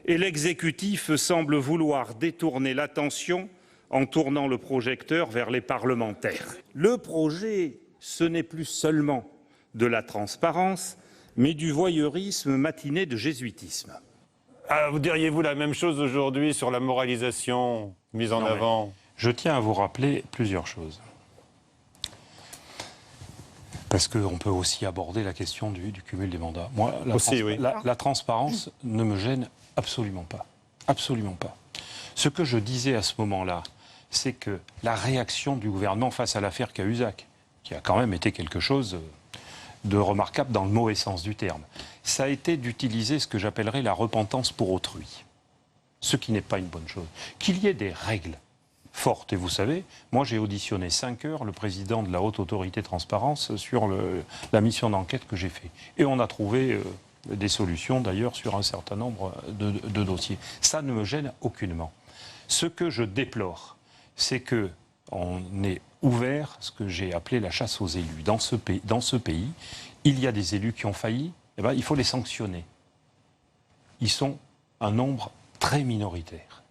Speaker 9: Et l'exécutif semble vouloir détourner l'attention en tournant le projecteur vers les parlementaires. Le projet, ce n'est plus seulement de la transparence, mais du voyeurisme matiné de jésuitisme.
Speaker 2: Ah, vous diriez-vous la même chose aujourd'hui sur la moralisation mise en avant?
Speaker 3: Je tiens à vous rappeler plusieurs choses. Parce qu'on peut aussi aborder la question du cumul des mandats. Moi, la transparence ne me gêne absolument pas. Absolument pas. Ce que je disais à ce moment-là, c'est que la réaction du gouvernement face à l'affaire Cahuzac, qui a quand même été quelque chose de remarquable dans le mauvais sens du terme, ça a été d'utiliser ce que j'appellerais la repentance pour autrui. Ce qui n'est pas une bonne chose. Qu'il y ait des règles fortes. Et vous savez, moi j'ai auditionné 5 heures le président de la Haute Autorité Transparence sur la mission d'enquête que j'ai faite. Et on a trouvé des solutions d'ailleurs sur un certain nombre de dossiers. Ça ne me gêne aucunement. Ce que je déplore, c'est qu'on ait ouvert ce que j'ai appelé la chasse aux élus. Dans ce pays, il y a des élus qui ont failli, eh bien, il faut les sanctionner. Ils sont un nombre très minoritaire.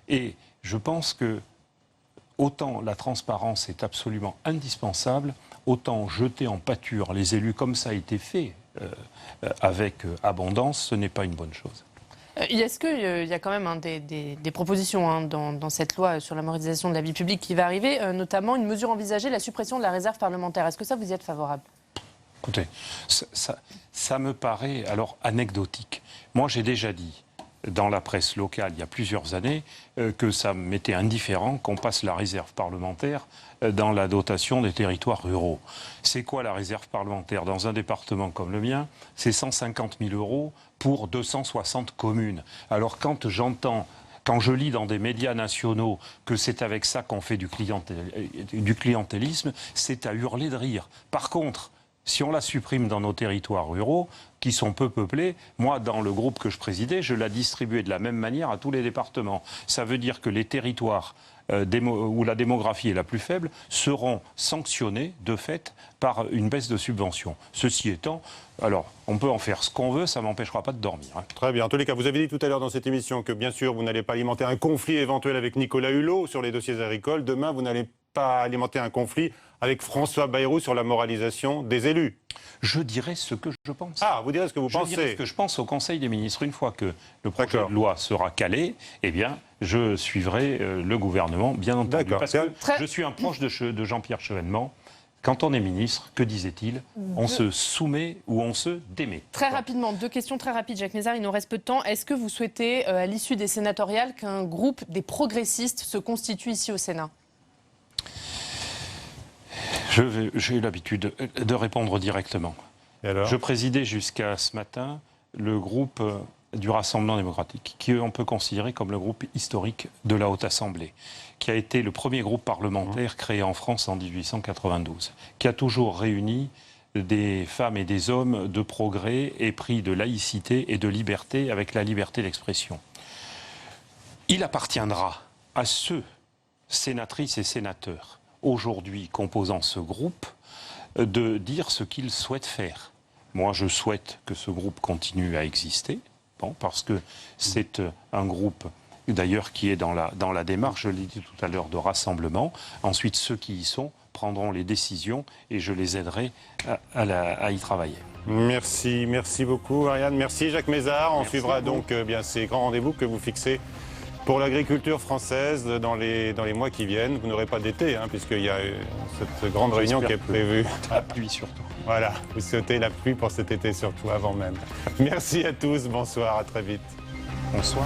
Speaker 3: Et je pense que autant la transparence est absolument indispensable, autant jeter en pâture les élus comme ça a été fait avec abondance, ce n'est pas une bonne chose.
Speaker 8: Est-ce qu'il y a quand même des propositions dans cette loi sur la moralisation de la vie publique qui va arriver, notamment une mesure envisagée, la suppression de la réserve parlementaire. Est-ce que ça, vous y êtes favorable?
Speaker 3: Écoutez, ça me paraît alors anecdotique. Moi, j'ai déjà dit dans la presse locale il y a plusieurs années que ça m'était indifférent qu'on passe la réserve parlementaire dans la dotation des territoires ruraux. C'est quoi la réserve parlementaire? Dans un département comme le mien, c'est 150 000 € pour 260 communes. Alors quand je lis dans des médias nationaux que c'est avec ça qu'on fait du clientélisme, c'est à hurler de rire. Par contre, si on la supprime dans nos territoires ruraux, qui sont peu peuplés, moi, dans le groupe que je présidais, je la distribuais de la même manière à tous les départements. Ça veut dire que les territoires où la démographie est la plus faible seront sanctionnés, de fait, par une baisse de subventions. Ceci étant, alors, on peut en faire ce qu'on veut, ça ne m'empêchera pas de dormir.
Speaker 2: Très bien. En tous les cas, vous avez dit tout à l'heure dans cette émission que, bien sûr, vous n'allez pas alimenter un conflit éventuel avec Nicolas Hulot sur les dossiers agricoles. Demain, vous n'allez pas alimenter un conflit avec François Bayrou sur la moralisation des élus.
Speaker 3: Je dirais ce que je pense.
Speaker 2: Ah, vous direz ce que vous pensez.
Speaker 3: Je dirais ce que je pense au Conseil des ministres. Une fois que le projet de loi sera calé, eh bien, je suivrai le gouvernement, bien entendu. Parce que je suis un proche de Jean-Pierre Chevènement. Quand on est ministre, que disait-il? On se soumet ou on se démet.
Speaker 8: Très rapidement, 2 questions très rapides, Jacques Mézard, il nous reste peu de temps. Est-ce que vous souhaitez, à l'issue des sénatoriales, qu'un groupe des progressistes se constitue ici au Sénat?
Speaker 3: J'ai eu l'habitude de répondre directement.
Speaker 2: Et alors?
Speaker 3: Je présidais jusqu'à ce matin le groupe du Rassemblement démocratique, qu'on peut considérer comme le groupe historique de la Haute Assemblée, qui a été le premier groupe parlementaire créé en France en 1892, qui a toujours réuni des femmes et des hommes de progrès épris de laïcité et de liberté avec la liberté d'expression. Il appartiendra à ceux, sénatrices et sénateurs, aujourd'hui composant ce groupe, de dire ce qu'ils souhaitent faire. Moi, je souhaite que ce groupe continue à exister, parce que c'est un groupe, d'ailleurs, qui est dans la démarche, je l'ai dit tout à l'heure, de rassemblement. Ensuite, ceux qui y sont prendront les décisions et je les aiderai à y travailler.
Speaker 2: Merci beaucoup Ariane. Merci Jacques Mézard. On suivra donc bien ces grands rendez-vous que vous fixez pour l'agriculture française dans les mois qui viennent. Vous n'aurez pas d'été, puisqu'il y a cette grande réunion qui est prévue.
Speaker 3: La pluie surtout.
Speaker 2: Voilà, vous souhaitez la pluie pour cet été surtout, avant même. Merci à tous, bonsoir, à très vite.
Speaker 3: Bonsoir.